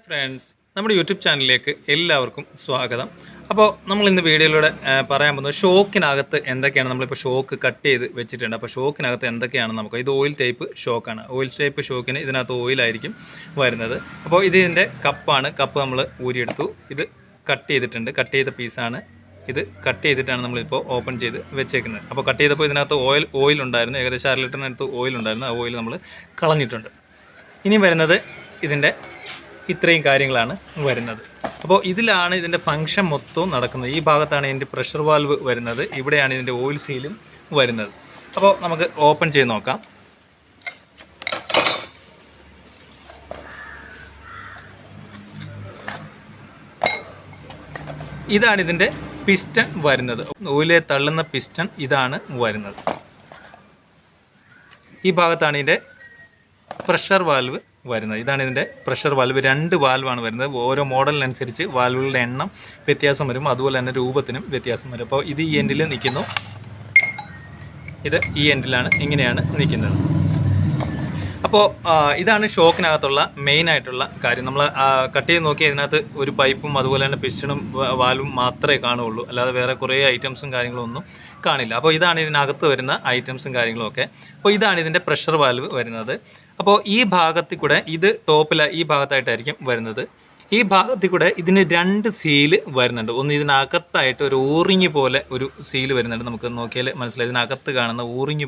Friends, നമ്മുടെ YouTube ചാനലിലേക്ക് എല്ലാവർക്കും സ്വാഗതം. അപ്പോൾ നമ്മൾ ഇന്ന് വീഡിയോയിലൂടെ പറയാൻ പോകുന്നത് ഷോക്കിനകത്ത് എന്തൊക്കെയാണ്. നമ്മളിപ്പോൾ ഷോക്ക് കട്ട് ചെയ്ത് വെച്ചിട്ടുണ്ട്. അപ്പോൾ ഷോക്കിനകത്ത് എന്തൊക്കെയാണ് നമുക്ക്. ഇത് ഓയിൽ ടൈപ്പ് ഷോക്കാണ്. ഓയിൽ ടൈപ്പ് ഷോക്കിന് ഇതിനകത്ത് ഓയിലായിരിക്കും വരുന്നത്. അപ്പോൾ ഇതിൻ്റെ കപ്പാണ്. കപ്പ് നമ്മൾ ഊരിയെടുത്തു. ഇത് കട്ട് ചെയ്തിട്ടുണ്ട്. കട്ട് ചെയ്ത പീസാണ്. ഇത് കട്ട് ചെയ്തിട്ടാണ് നമ്മളിപ്പോൾ ഓപ്പൺ ചെയ്ത് വെച്ചേക്കുന്നത്. അപ്പോൾ കട്ട് ചെയ്തപ്പോൾ ഇതിനകത്ത് ഓയിൽ ഉണ്ടായിരുന്നു. ഏകദേശം 1/2 ലിറ്ററിനടുത്ത് ഓയിൽ ഉണ്ടായിരുന്നു. ആ ഓയിൽ നമ്മൾ കളഞ്ഞിട്ടുണ്ട്. ഇനി വരുന്നത് ഇതിൻ്റെ ഇത്രയും കാര്യങ്ങളാണ് വരുന്നത്. അപ്പോൾ ഇതിലാണ് ഇതിൻ്റെ ഫംഗ്ഷൻ മൊത്തവും നടക്കുന്നത്. ഈ ഭാഗത്താണ് ഇതിൻ്റെ പ്രഷർ വാൽവ് വരുന്നത്. ഇവിടെയാണ് ഇതിൻ്റെ ഓയിൽ സീലും വരുന്നത്. അപ്പോൾ നമുക്ക് ഓപ്പൺ ചെയ്ത് നോക്കാം. ഇതാണ് ഇതിൻ്റെ പിസ്റ്റൺ വരുന്നത്. ഓയിലെ തള്ളുന്ന പിസ്റ്റൺ ഇതാണ് വരുന്നത്. ഈ ഭാഗത്താണ് ഇതിൻ്റെ പ്രഷർ വാൽവ് വരുന്നത്. ഇതാണ് ഇതിൻ്റെ പ്രഷർ വാൽവ്. 2 വാൽവാണ് വരുന്നത്. ഓരോ മോഡലിനനുസരിച്ച് വാൽവുകളുടെ എണ്ണം വ്യത്യാസം വരും. അതുപോലെ തന്നെ രൂപത്തിനും വ്യത്യാസം വരും. അപ്പോൾ ഇത് ഈ എൻഡിൽ നിൽക്കുന്നു, ഇത് ഈ എൻഡിലാണ്, ഇങ്ങനെയാണ് നിൽക്കുന്നത്. അപ്പോൾ ഇതാണ് ഷോക്കിനകത്തുള്ള മെയിനായിട്ടുള്ള കാര്യം. നമ്മൾ കട്ട് ചെയ്ത് നോക്കിയാൽ ഇതിനകത്ത് ഒരു പൈപ്പും അതുപോലെ തന്നെ പിസ്റ്റണും വാൽവും മാത്രമേ കാണുകയുള്ളൂ. അല്ലാതെ വേറെ കുറേ ഐറ്റംസും കാര്യങ്ങളും ഒന്നും കാണില്ല. അപ്പോൾ ഇതാണ് ഇതിനകത്ത് വരുന്ന ഐറ്റംസും കാര്യങ്ങളൊക്കെ. അപ്പോൾ ഇതാണ് ഇതിൻ്റെ പ്രഷർ വാൽവ് വരുന്നത്. അപ്പോൾ ഈ ഭാഗത്തിൽ കൂടെ ഇത് ടോപ്പിൽ ഈ ഭാഗത്തായിട്ടായിരിക്കും വരുന്നത്. ഈ ഭാഗത്തിൽ കൂടെ ഇതിന് 2 സീല് വരുന്നുണ്ട്. ഒന്ന് ഇതിനകത്തായിട്ട് ഒരു ഊറിങ് പോലെ ഒരു സീല് വരുന്നുണ്ട്. നമുക്ക് നോക്കിയാൽ മനസ്സിലായി. ഇതിനകത്ത് കാണുന്ന ഊറിങ്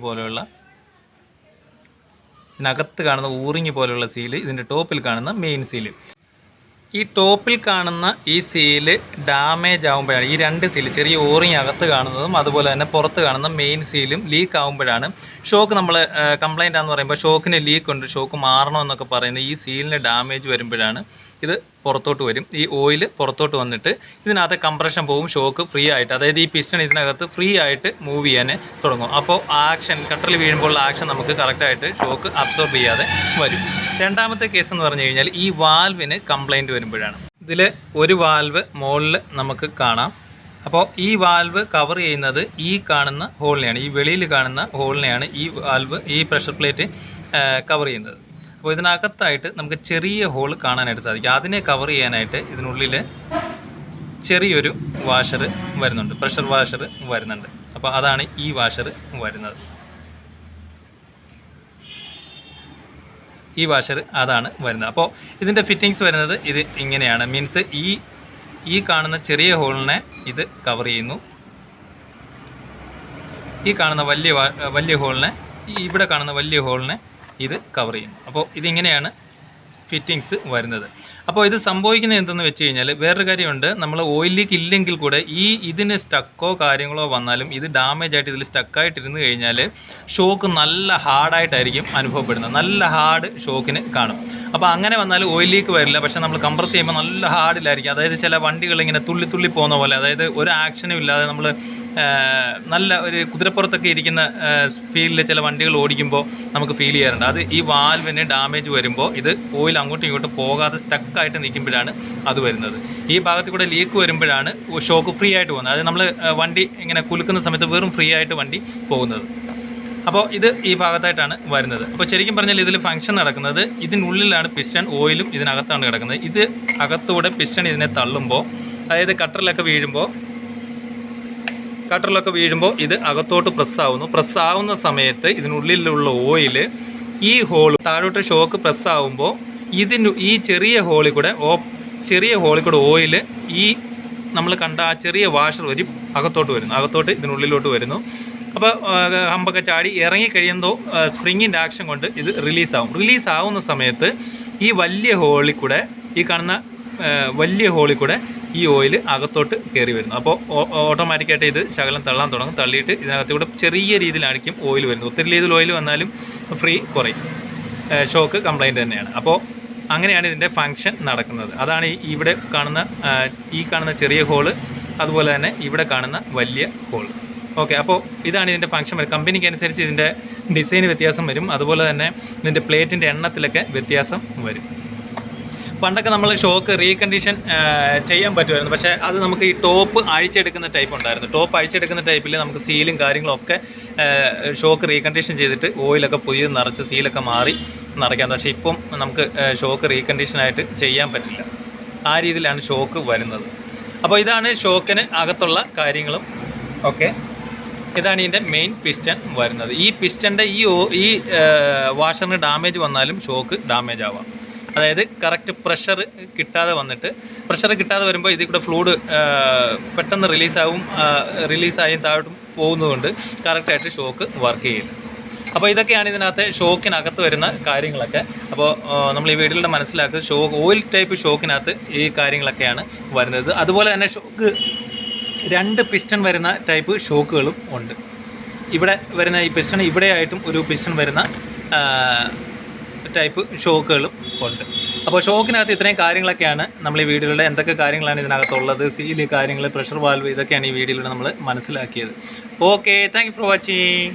പോലെയുള്ള സീല്, ഇതിൻ്റെ ടോപ്പിൽ കാണുന്ന മെയിൻ സീല്. ഈ ടോപ്പിൽ കാണുന്ന ഈ സീല് ഡാമേജ് ആകുമ്പോഴാണ് ഈ 2 സീല്, ചെറിയ ഓറിങ് അകത്ത് കാണുന്നതും അതുപോലെ തന്നെ പുറത്ത് കാണുന്ന മെയിൻ സീലും ലീക്ക് ആകുമ്പോഴാണ് ഷോക്ക് നമ്മൾ കംപ്ലൈൻ്റ് ആണെന്ന് പറയുമ്പോൾ ഷോക്കിന് ലീക്ക് ഉണ്ട്, ഷോക്ക് മാറണമെന്നൊക്കെ പറയുന്നത് ഈ സീലിന് ഡാമേജ് വരുമ്പോഴാണ് ഇത് പുറത്തോട്ട് വരും. ഈ ഓയിൽ പുറത്തോട്ട് വന്നിട്ട് ഇതിനകത്ത് കംപ്രഷൻ പോകും. ഷോക്ക് ഫ്രീ ആയിട്ട്, അതായത് ഈ പിസ്റ്റൺ ഇതിനകത്ത് ഫ്രീ ആയിട്ട് മൂവ് ചെയ്യാൻ തുടങ്ങും. അപ്പോൾ ആക്ഷൻ കട്ടറിൽ വീഴുമ്പോൾ ആക്ഷൻ നമുക്ക് കറക്റ്റായിട്ട് ഷോക്ക് അബ്സോർബ് ചെയ്യാതെ വരും. രണ്ടാമത്തെ കേസ് എന്ന് പറഞ്ഞു കഴിഞ്ഞാൽ ഈ വാൽവിന് കംപ്ലൈൻറ്റ് വരുമ്പോഴാണ്. ഇതിൽ ഒരു വാൽവ് മുകളിൽ നമുക്ക് കാണാം. അപ്പോൾ ഈ വാൽവ് കവർ ചെയ്യുന്നത് ഈ കാണുന്ന ഹോളിനെയാണ്, ഈ വെളിയിൽ കാണുന്ന ഹോളിനെയാണ് ഈ വാൽവ്, ഈ പ്രഷർ പ്ലേറ്റ് കവർ ചെയ്യുന്നത്. അപ്പോൾ ഇതിനകത്തായിട്ട് നമുക്ക് ചെറിയ ഹോൾ കാണാനായിട്ട് സാധിക്കും. അതിനെ കവർ ചെയ്യാനായിട്ട് ഇതിനുള്ളിൽ ചെറിയൊരു വാഷർ വരുന്നുണ്ട്, പ്രഷർ വാഷർ വരുന്നുണ്ട്. അപ്പോൾ അതാണ് ഈ വാഷർ വരുന്നത്. ഈ വാഷർ അതാണ് വരുന്നത്. അപ്പോൾ ഇതിൻ്റെ ഫിറ്റിങ്സ് വരുന്നത് ഇത് ഇങ്ങനെയാണ്. മീൻസ് ഈ കാണുന്ന ചെറിയ ഹോളിനെ ഇത് കവർ ചെയ്യുന്നു. ഈ കാണുന്ന വലിയ ഹോളിനെ, ഇവിടെ കാണുന്ന വലിയ ഹോളിനെ ഇത് കവർ ചെയ്യുന്നു. അപ്പോൾ ഇതിങ്ങനെയാണ് ഫിറ്റിങ്സ് വരുന്നത്. അപ്പോൾ ഇത് സംഭവിക്കുന്നത് എന്തെന്ന് വെച്ച് കഴിഞ്ഞാൽ വേറൊരു കാര്യമുണ്ട്. നമ്മൾ ഓയിൽ ലീക്ക് ഇല്ലെങ്കിൽ കൂടെ ഇതിന് സ്റ്റക്കോ കാര്യങ്ങളോ വന്നാലും ഇത് ഡാമേജ് ആയിട്ട് ഇതിൽ സ്റ്റക്കായിട്ടിരുന്ന് കഴിഞ്ഞാൽ ഷോക്ക് നല്ല ഹാർഡായിട്ടായിരിക്കും അനുഭവപ്പെടുന്നത്. നല്ല ഹാർഡ് ഷോക്കിന് കാണും. അപ്പോൾ അങ്ങനെ വന്നാൽ ഓയിൽ ലീക്ക് വരില്ല. പക്ഷേ നമ്മൾ കംപ്രസ് ചെയ്യുമ്പോൾ നല്ല ഹാർഡിലായിരിക്കും. അതായത് ചില വണ്ടികൾ ഇങ്ങനെ തുള്ളി പോകുന്ന പോലെ, അതായത് ഒരു ആക്ഷനും ഇല്ലാതെ നമ്മൾ നല്ല ഒരു കുതിരപ്പുറത്തൊക്കെ ഇരിക്കുന്ന ഫീലിൽ ചില വണ്ടികൾ ഓടിക്കുമ്പോൾ നമുക്ക് ഫീൽ ചെയ്യാറുണ്ട്. അത് ഈ വാൽവിന് ഡാമേജ് വരുമ്പോൾ ഇത് ഓയിൽ അങ്ങോട്ടും ഇങ്ങോട്ടും പോകാതെ സ്റ്റക്കായിട്ട് നിൽക്കുമ്പോഴാണ് അത് വരുന്നത്. ഈ ഭാഗത്ത് കൂടെ ലീക്ക് വരുമ്പോഴാണ് ഷോക്ക് ഫ്രീ ആയിട്ട് പോകുന്നത്. അതായത് നമ്മൾ വണ്ടി ഇങ്ങനെ കുലുക്കുന്ന സമയത്ത് വെറും ഫ്രീ ആയിട്ട് വണ്ടി പോകുന്നത്. അപ്പോൾ ഇത് ഈ ഭാഗത്തായിട്ടാണ് വരുന്നത്. അപ്പോൾ ശരിക്കും പറഞ്ഞാൽ ഇതിൽ ഫംഗ്ഷൻ നടക്കുന്നത് ഇതിനുള്ളിലാണ് പിസ്റ്റൺ, ഓയിലും ഇതിനകത്താണ് കിടക്കുന്നത്. ഇത് അകത്തൂടെ പിസ്റ്റൺ ഇതിനെ തള്ളുമ്പോൾ, അതായത് കട്ടറിലൊക്കെ വീഴുമ്പോൾ ഇത് അകത്തോട്ട് പ്രസ്സാവുന്ന സമയത്ത് ഇതിനുള്ളിലുള്ള ഓയിൽ ഈ ഹോൾ താഴോട്ട് ഷോക്ക് പ്രസ്സാവുമ്പോൾ ഈ ചെറിയ ഹോളിൽ കൂടെ ഓയിൽ ഈ നമ്മൾ കണ്ട ആ ചെറിയ വാഷർ വഴി അകത്തോട്ട് ഇതിനുള്ളിലോട്ട് വരുന്നു. അപ്പോൾ ഹമ്പൊക്കെ ചാടി ഇറങ്ങിക്കഴിയുമ്പോൾ സ്പ്രിങ്ങിൻ്റെ ആക്ഷൻ കൊണ്ട് ഇത് റിലീസാവുന്ന സമയത്ത് ഈ വലിയ ഹോളിൽ കൂടെ, ഈ കാണുന്ന വലിയ ഹോളിൽ കൂടെ ഈ ഓയിൽ അകത്തോട്ട് കയറി വരുന്നു. അപ്പോൾ ഓട്ടോമാറ്റിക്കായിട്ട് ഇത് ശകലം തള്ളാൻ തുടങ്ങും. തള്ളിയിട്ട് ഇതിനകത്ത് കൂടെ ചെറിയ രീതിയിലായിരിക്കും ഓയിൽ വരുന്നത്. ഒത്തിരി രീതിയിൽ ഓയിൽ വന്നാലും ഫ്രീ കുറയും. ഷോക്ക് കംപ്ലൈൻറ്റ് തന്നെയാണ്. അപ്പോൾ അങ്ങനെയാണ് ഇതിൻ്റെ ഫംഗ്ഷൻ നടക്കുന്നത്. അതാണ് ഇവിടെ കാണുന്ന ചെറിയ ഹോള്, അതുപോലെ തന്നെ ഇവിടെ കാണുന്ന വലിയ ഹോൾ. ഓക്കെ, അപ്പോൾ ഇതാണ് ഇതിൻ്റെ ഫംഗ്ഷൻ വരും. കമ്പനിക്ക് അനുസരിച്ച് ഇതിൻ്റെ ഡിസൈൻ വ്യത്യാസം വരും. അതുപോലെ തന്നെ ഇതിൻ്റെ പ്ലേറ്റിൻ്റെ എണ്ണത്തിലൊക്കെ വ്യത്യാസം വരും. പണ്ടൊക്കെ നമ്മൾ ഷോക്ക് റീകണ്ടീഷൻ ചെയ്യാൻ പറ്റുമായിരുന്നു. പക്ഷേ അത് നമുക്ക് ഈ ടോപ്പ് അഴിച്ചെടുക്കുന്ന ടൈപ്പ് ഉണ്ടായിരുന്നു. ടോപ്പ് അഴിച്ചെടുക്കുന്ന ടൈപ്പിൽ നമുക്ക് സീലും കാര്യങ്ങളൊക്കെ ഷോക്ക് റീകണ്ടീഷൻ ചെയ്തിട്ട് ഓയിലൊക്കെ പുതിയത് നിറച്ച് സീലൊക്കെ മാറി നിറയ്ക്കാം. പക്ഷേ ഇപ്പം നമുക്ക് ഷോക്ക് റീകണ്ടീഷനായിട്ട് ചെയ്യാൻ പറ്റില്ല. ആ രീതിയിലാണ് ഷോക്ക് വരുന്നത്. അപ്പോൾ ഇതാണ് ഷോക്കിന് അകത്തുള്ള കാര്യങ്ങളും ഒക്കെ. ഇതാണ് ഇതിൻ്റെ മെയിൻ പിസ്റ്റൺ വരുന്നത്. ഈ പിസ്റ്റൻ്റെ ഈ വാഷറിന് ഡാമേജ് വന്നാലും ഷോക്ക് ഡാമേജ് ആവാം. അതായത് കറക്റ്റ് പ്രഷർ കിട്ടാതെ വന്നിട്ട്, പ്രഷർ കിട്ടാതെ വരുമ്പോൾ ഇതിൽ കൂടെ ഫ്ലൂയിഡ് പെട്ടെന്ന് റിലീസായും താഴോട്ട് പോകുന്നതുകൊണ്ട് കറക്റ്റായിട്ട് ഷോക്ക് വർക്ക് ചെയ്യില്ല. അപ്പോൾ ഇതൊക്കെയാണ് ഇതിനകത്ത് ഷോക്കിനകത്ത് വരുന്ന കാര്യങ്ങളൊക്കെ. അപ്പോൾ നമ്മൾ ഈ വീഡിയോയിലൂടെ മനസ്സിലാക്കുന്നത് ഓയിൽ ടൈപ്പ് ഷോക്കിനകത്ത് ഈ കാര്യങ്ങളൊക്കെയാണ് വരുന്നത്. അതുപോലെ തന്നെ ഷോക്ക് 2 പിസ്റ്റൺ വരുന്ന ടൈപ്പ് ഷോക്കുകളും ഉണ്ട്. ഇവിടെ വരുന്ന ഈ പിസ്റ്റൺ ഇവിടെയായിട്ടും ഒരു പിസ്റ്റൺ വരുന്ന ടൈപ്പ് ഷോക്കുകളും ഉണ്ട്. അപ്പോൾ ഷോക്കിനകത്ത് ഇത്രയും കാര്യങ്ങളൊക്കെയാണ് നമ്മൾ ഈ വീഡിയോയിലൂടെ എന്തൊക്കെ കാര്യങ്ങളാണ് ഇതിനകത്തുള്ളത്, സീല് കാര്യങ്ങൾ, പ്രഷർ വാൽവ്, ഇതൊക്കെയാണ് ഈ വീഡിയോയിലൂടെ നമ്മൾ മനസ്സിലാക്കിയത്. Okay, thank you for watching.